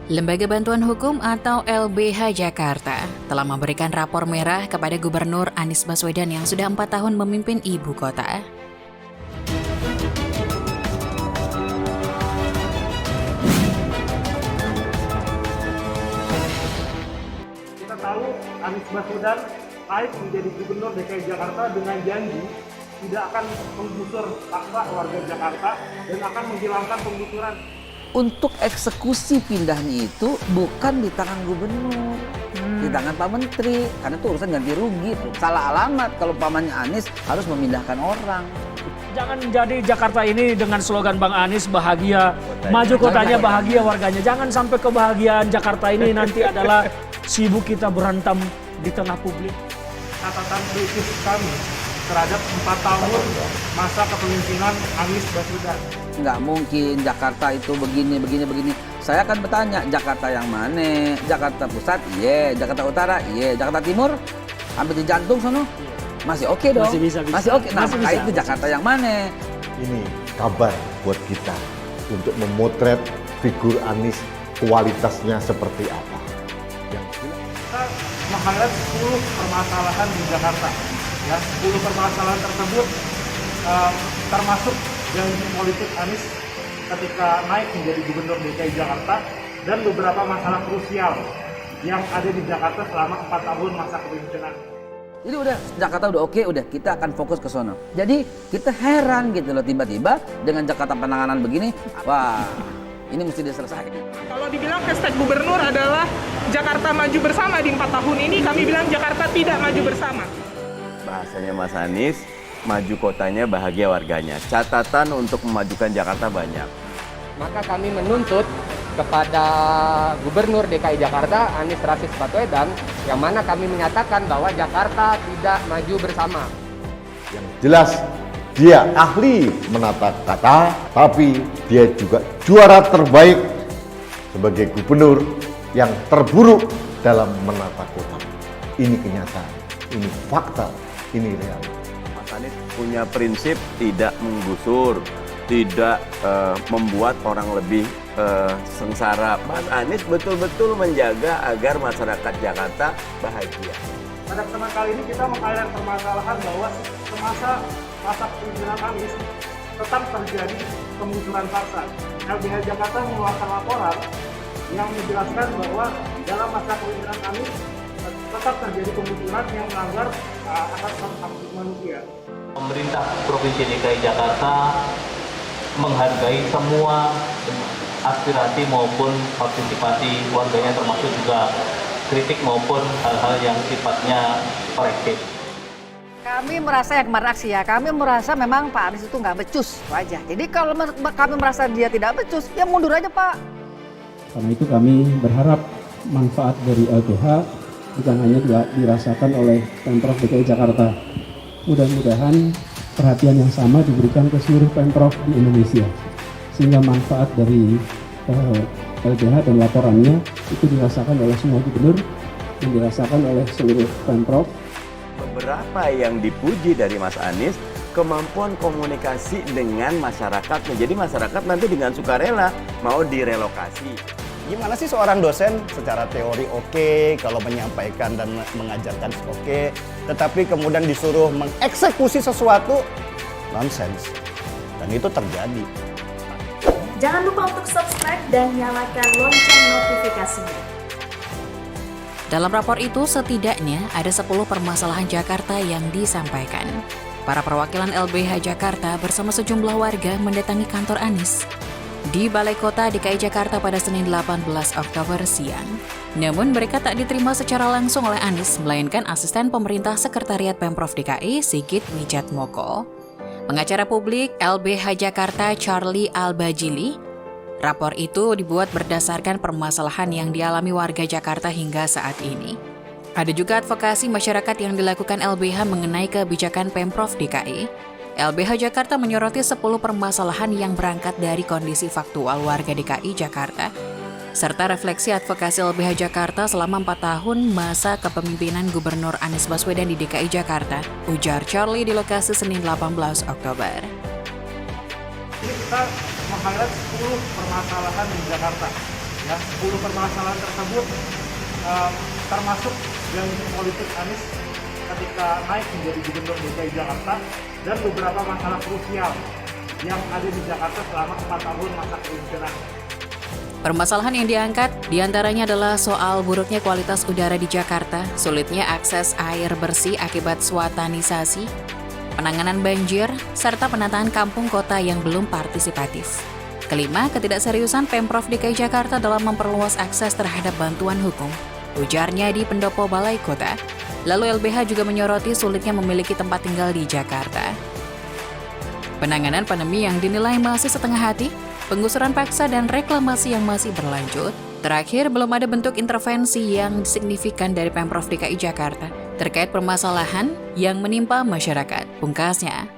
Lembaga Bantuan Hukum atau LBH Jakarta telah memberikan rapor merah kepada Gubernur Anies Baswedan yang sudah 4 tahun memimpin ibu kota. Kita tahu Anies Baswedan naik menjadi Gubernur DKI Jakarta dengan janji tidak akan menggusur paksa warga Jakarta dan akan menghilangkan penggusuran. Untuk eksekusi pindahnya itu bukan di tangan gubernur, di tangan Pak Menteri, karena itu urusan ganti rugi. Salah alamat kalau pamannya Anies harus memindahkan orang. Jangan jadi Jakarta ini dengan slogan Bang Anies bahagia, maju kotanya bahagia warganya. Jangan sampai kebahagiaan Jakarta ini nanti adalah sibuk kita berantem di tengah publik. Catatan kritis kami terhadap 4 tahun masa kepemimpinan Anies Baswedan. Nggak mungkin Jakarta itu begini. Saya akan bertanya, Jakarta yang mana? Jakarta Pusat, iya. Jakarta Utara, iya. Jakarta Timur, hampir di jantung sono. Masih oke dong. Masih bisa. Masih oke. Nah, Masih makanya bisa. itu Jakarta yang mana? Ini kabar buat kita untuk memotret figur Anies kualitasnya seperti apa. Yang jelas. Kita meng-highlight 10 permasalahan di Jakarta. Ya, 10 permasalahan tersebut termasuk janji politik Anies ketika naik menjadi Gubernur DKI Jakarta dan beberapa masalah krusial yang ada di Jakarta selama 4 tahun masa kepemimpinan. Jadi udah Jakarta udah oke, udah kita akan fokus ke sono. Jadi kita heran gitu loh tiba-tiba dengan Jakarta penanganan begini, wah ini mesti diselesaikan. Kalau dibilang hashtag gubernur adalah Jakarta maju bersama di 4 tahun ini, kami bilang Jakarta tidak maju bersama. Bahasanya Mas Anies, maju kotanya bahagia warganya. Catatan untuk memajukan Jakarta banyak. Maka kami menuntut kepada Gubernur DKI Jakarta Anies Rashid Baswedan yang mana kami menyatakan bahwa Jakarta tidak maju bersama. Yang jelas dia ahli menata kata, tapi dia juga juara terbaik sebagai gubernur yang terburuk dalam menata kota. Ini kenyataan, ini fakta, ini realitas. Mas Anies punya prinsip tidak menggusur, tidak membuat orang lebih sengsara. Mas Anies betul-betul menjaga agar masyarakat Jakarta bahagia. Pada kesempatan kali ini kita meng-highlight permasalahan bahwa semasa masa kepemimpinan Anies tetap terjadi penggusuran paksa. LBH Jakarta mengeluarkan laporan yang menjelaskan bahwa dalam masa kepemimpinan Anies tetap terjadi penggusuran yang melanggar asas hak manusia. Pemerintah Provinsi DKI Jakarta menghargai semua aspirasi maupun partisipasi warganya, termasuk juga kritik maupun hal-hal yang sifatnya korektif. Kami merasa yang kemarin aksi ya, kami merasa memang Pak Anies itu nggak becus aja. Jadi kalau kami merasa dia tidak becus, ya mundur aja Pak. Karena itu kami berharap manfaat dari LBH bukan hanya dirasakan oleh Pemprov DKI Jakarta. Mudah-mudahan perhatian yang sama diberikan ke seluruh Pemprov di Indonesia. Sehingga manfaat dari LBH dan laporannya itu dirasakan oleh semua gubernur dan dirasakan oleh seluruh Pemprov. Beberapa yang dipuji dari Mas Anies, kemampuan komunikasi dengan masyarakatnya. Jadi masyarakat nanti dengan sukarela mau direlokasi. Gimana sih seorang dosen secara teori oke, kalau menyampaikan dan mengajarkan oke, tetapi kemudian disuruh mengeksekusi sesuatu, nonsens. Dan itu terjadi. Jangan lupa untuk subscribe dan nyalakan lonceng notifikasinya. Dalam rapor itu setidaknya ada 10 permasalahan Jakarta yang disampaikan. Para perwakilan LBH Jakarta bersama sejumlah warga mendatangi kantor Anies di Balai Kota DKI Jakarta pada Senin 18 Oktober siang. Namun mereka tak diterima secara langsung oleh Anies, melainkan asisten pemerintah Sekretariat Pemprov DKI Sigit Wijatmoko. Pengacara publik LBH Jakarta Charlie Albajili, rapor itu dibuat berdasarkan permasalahan yang dialami warga Jakarta hingga saat ini. Ada juga advokasi masyarakat yang dilakukan LBH mengenai kebijakan Pemprov DKI. LBH Jakarta menyoroti 10 permasalahan yang berangkat dari kondisi faktual warga DKI Jakarta, serta refleksi advokasi LBH Jakarta selama 4 tahun masa kepemimpinan Gubernur Anies Baswedan di DKI Jakarta, ujar Charlie di lokasi Senin 18 Oktober. Ini kita meng-highlight 10 permasalahan di Jakarta. Ya, 10 permasalahan tersebut termasuk yang politik Anies ketika naik menjadi gubernur DKI Jakarta dan beberapa masalah krusial yang ada di Jakarta selama 4 tahun masa kepemimpinan. Permasalahan yang diangkat diantaranya adalah soal buruknya kualitas udara di Jakarta, sulitnya akses air bersih akibat swatanisasi, penanganan banjir, serta penataan kampung kota yang belum partisipatif. Kelima, ketidakseriusan Pemprov DKI Jakarta dalam memperluas akses terhadap bantuan hukum, ujarnya di pendopo Balai Kota. Lalu LBH juga menyoroti sulitnya memiliki tempat tinggal di Jakarta. Penanganan pandemi yang dinilai masih setengah hati, penggusuran paksa dan reklamasi yang masih berlanjut. Terakhir, belum ada bentuk intervensi yang signifikan dari Pemprov DKI Jakarta terkait permasalahan yang menimpa masyarakat, pungkasnya.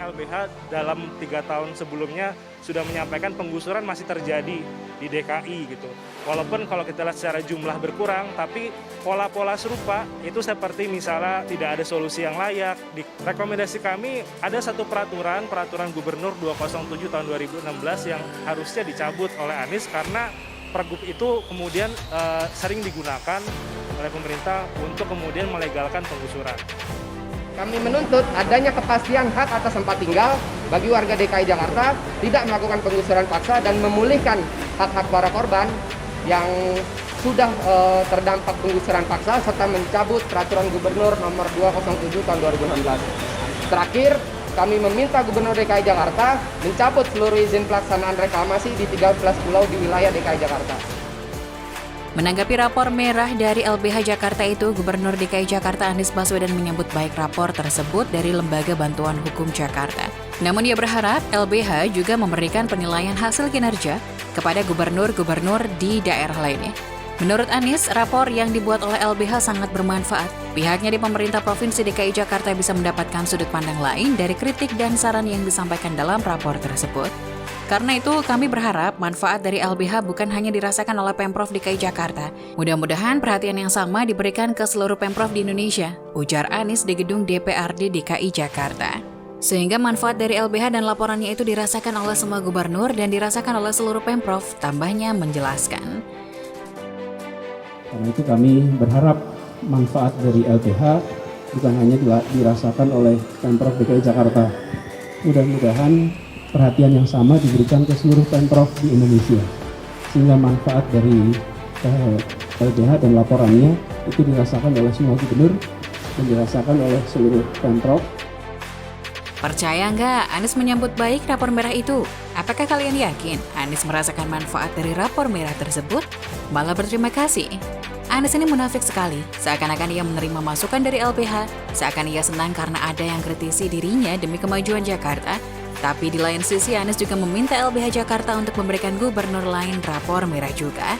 LBH dalam 3 tahun sebelumnya sudah menyampaikan penggusuran masih terjadi di DKI gitu. Walaupun kalau kita lihat secara jumlah berkurang, tapi pola-pola serupa itu seperti misalnya tidak ada solusi yang layak. Di rekomendasi kami ada satu peraturan Gubernur 207 tahun 2016 yang harusnya dicabut oleh Anies karena Pergub itu kemudian sering digunakan oleh pemerintah untuk kemudian melegalkan penggusuran. Kami menuntut adanya kepastian hak atas tempat tinggal bagi warga DKI Jakarta, tidak melakukan penggusuran paksa dan memulihkan hak-hak para korban yang sudah terdampak penggusuran paksa serta mencabut peraturan Gubernur nomor 207 tahun 2016. Terakhir, kami meminta Gubernur DKI Jakarta mencabut seluruh izin pelaksanaan reklamasi di 13 pulau di wilayah DKI Jakarta. Menanggapi rapor merah dari LBH Jakarta itu, Gubernur DKI Jakarta Anies Baswedan menyambut baik rapor tersebut dari Lembaga Bantuan Hukum Jakarta. Namun ia berharap LBH juga memberikan penilaian hasil kinerja kepada gubernur-gubernur di daerah lainnya. Menurut Anies, rapor yang dibuat oleh LBH sangat bermanfaat. Pihaknya di pemerintah Provinsi DKI Jakarta bisa mendapatkan sudut pandang lain dari kritik dan saran yang disampaikan dalam rapor tersebut. Karena itu, kami berharap manfaat dari LBH bukan hanya dirasakan oleh Pemprov DKI Jakarta. Mudah-mudahan perhatian yang sama diberikan ke seluruh Pemprov di Indonesia, ujar Anies di gedung DPRD DKI Jakarta. Sehingga manfaat dari LBH dan laporannya itu dirasakan oleh semua gubernur dan dirasakan oleh seluruh Pemprov, tambahnya menjelaskan. Karena itu kami berharap manfaat dari LBH bukan hanya dirasakan oleh Pemprov DKI Jakarta. Mudah-mudahan perhatian yang sama diberikan ke seluruh Pemprov di Indonesia, sehingga manfaat dari LBH dan laporannya itu dirasakan oleh semua gubernur dan dirasakan oleh seluruh Pemprov. Percaya nggak Anies menyambut baik rapor merah itu? Apakah kalian yakin Anies merasakan manfaat dari rapor merah tersebut? Malah berterima kasih. Anies ini munafik sekali, seakan-akan ia menerima masukan dari LBH, seakan ia senang karena ada yang kritisi dirinya demi kemajuan Jakarta. Tapi di lain sisi, Anies juga meminta LBH Jakarta untuk memberikan gubernur lain rapor merah juga.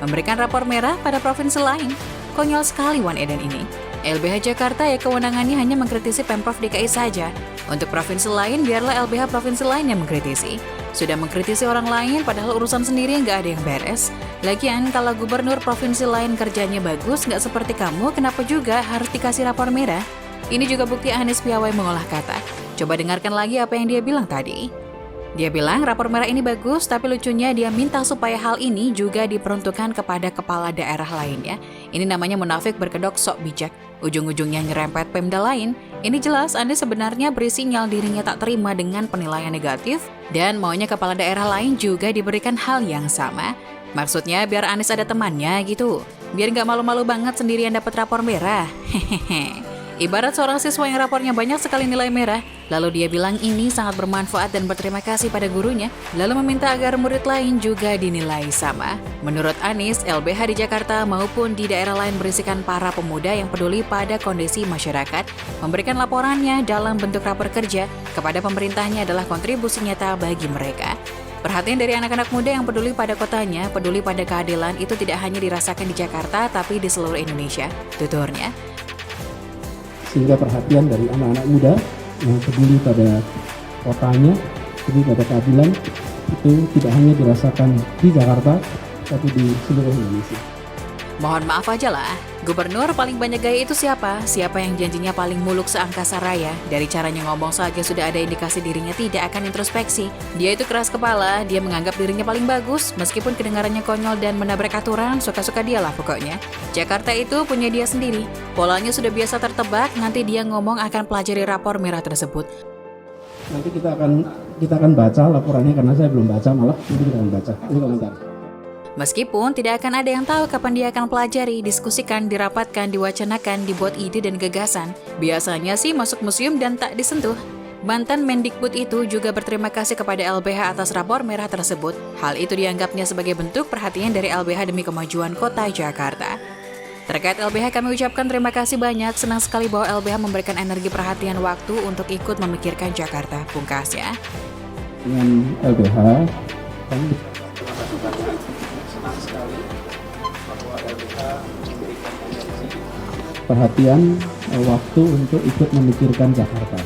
Memberikan rapor merah pada provinsi lain. Konyol sekali Wan Eden ini. LBH Jakarta ya kewenangannya hanya mengkritisi Pemprov DKI saja. Untuk provinsi lain, biarlah LBH provinsi lain yang mengkritisi. Sudah mengkritisi orang lain, padahal urusan sendiri nggak ada yang beres. Lagian, kalau gubernur provinsi lain kerjanya bagus, nggak seperti kamu, kenapa juga harus dikasih rapor merah? Ini juga bukti Anies piawai mengolah kata. Coba dengarkan lagi apa yang dia bilang tadi. Dia bilang rapor merah ini bagus, tapi lucunya dia minta supaya hal ini juga diperuntukkan kepada kepala daerah lainnya. Ini namanya munafik berkedok sok bijak. Ujung-ujungnya nyerempet Pemda lain. Ini jelas Anies sebenarnya beri sinyal dirinya tak terima dengan penilaian negatif dan maunya kepala daerah lain juga diberikan hal yang sama. Maksudnya biar Anies ada temannya gitu. Biar nggak malu-malu banget sendirian dapat rapor merah. Hehehe. Ibarat seorang siswa yang rapornya banyak sekali nilai merah, lalu dia bilang ini sangat bermanfaat dan berterima kasih pada gurunya, lalu meminta agar murid lain juga dinilai sama. Menurut Anies, LBH di Jakarta maupun di daerah lain berisikan para pemuda yang peduli pada kondisi masyarakat, memberikan laporannya dalam bentuk rapor kerja kepada pemerintahnya adalah kontribusi nyata bagi mereka. Perhatian dari anak-anak muda yang peduli pada kotanya, peduli pada keadilan itu tidak hanya dirasakan di Jakarta tapi di seluruh Indonesia, tuturnya. Sehingga perhatian dari anak-anak muda yang peduli pada kotanya, peduli pada keadilan, itu tidak hanya dirasakan di Jakarta, tapi di seluruh Indonesia. Mohon maaf aja lah, gubernur paling banyak gaya itu siapa? Siapa yang janjinya paling muluk seangkasa raya? Dari caranya ngomong saja sudah ada indikasi dirinya tidak akan introspeksi. Dia itu keras kepala, dia menganggap dirinya paling bagus, meskipun kedengarannya konyol dan menabrak aturan, suka-suka dia lah pokoknya. Jakarta itu punya dia sendiri, polanya sudah biasa tertebak, nanti dia ngomong akan pelajari rapor merah tersebut. Nanti kita akan baca laporannya karena saya belum baca, malah nanti kita akan baca. Ini komentar. Meskipun tidak akan ada yang tahu kapan dia akan pelajari, diskusikan, dirapatkan, diwacanakan, dibuat ide dan gagasan. Biasanya sih masuk museum dan tak disentuh. Mantan Mendikbud itu juga berterima kasih kepada LBH atas rapor merah tersebut. Hal itu dianggapnya sebagai bentuk perhatian dari LBH demi kemajuan kota Jakarta. Terkait LBH kami ucapkan terima kasih banyak, senang sekali bahwa LBH memberikan energi perhatian waktu untuk ikut memikirkan Jakarta, pungkasnya. Dengan LBH, kami perhatian waktu untuk ikut memikirkan Jakarta.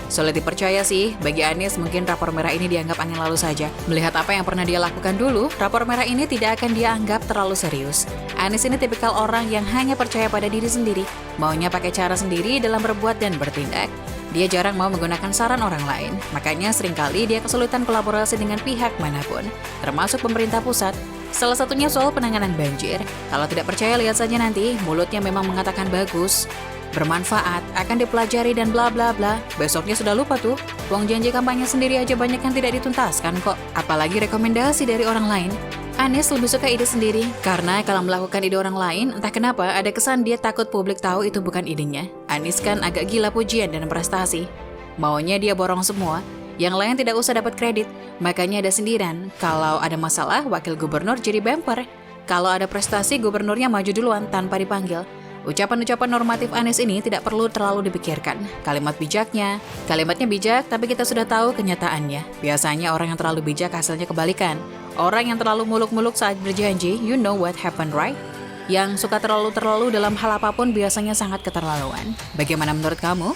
Sulit dipercaya sih, bagi Anies mungkin rapor merah ini dianggap angin lalu saja. Melihat apa yang pernah dia lakukan dulu, rapor merah ini tidak akan dia anggap terlalu serius. Anies ini tipikal orang yang hanya percaya pada diri sendiri, maunya pakai cara sendiri dalam berbuat dan bertindak. Dia jarang mau menggunakan saran orang lain, makanya seringkali dia kesulitan kolaborasi dengan pihak manapun, termasuk pemerintah pusat. Salah satunya soal penanganan banjir. Kalau tidak percaya lihat saja nanti, mulutnya memang mengatakan bagus, bermanfaat, akan dipelajari dan bla bla bla. Besoknya sudah lupa tuh. Uang janji kampanye sendiri aja banyak yang tidak dituntaskan kok. Apalagi rekomendasi dari orang lain. Anies lebih suka ide sendiri, karena kalau melakukan ide orang lain, entah kenapa ada kesan dia takut publik tahu itu bukan idenya. Anies kan agak gila pujian dan prestasi. Maunya dia borong semua, yang lain tidak usah dapat kredit. Makanya ada sindiran, kalau ada masalah, wakil gubernur jadi bumper. Kalau ada prestasi, gubernurnya maju duluan tanpa dipanggil. Ucapan-ucapan normatif Anies ini tidak perlu terlalu dipikirkan. Kalimatnya bijak, tapi kita sudah tahu kenyataannya. Biasanya orang yang terlalu bijak hasilnya kebalikan. Orang yang terlalu muluk-muluk saat berjanji, you know what happened, right? Yang suka terlalu dalam hal apapun biasanya sangat keterlaluan. Bagaimana menurut kamu?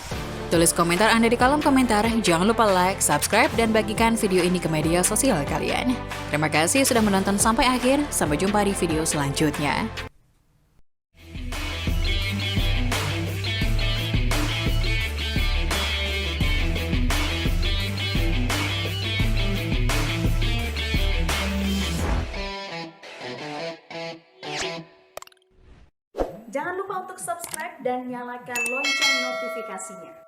Tulis komentar Anda di kolom komentar, jangan lupa like, subscribe, dan bagikan video ini ke media sosial kalian. Terima kasih sudah menonton sampai akhir, sampai jumpa di video selanjutnya. Jangan lupa untuk subscribe dan nyalakan lonceng notifikasinya.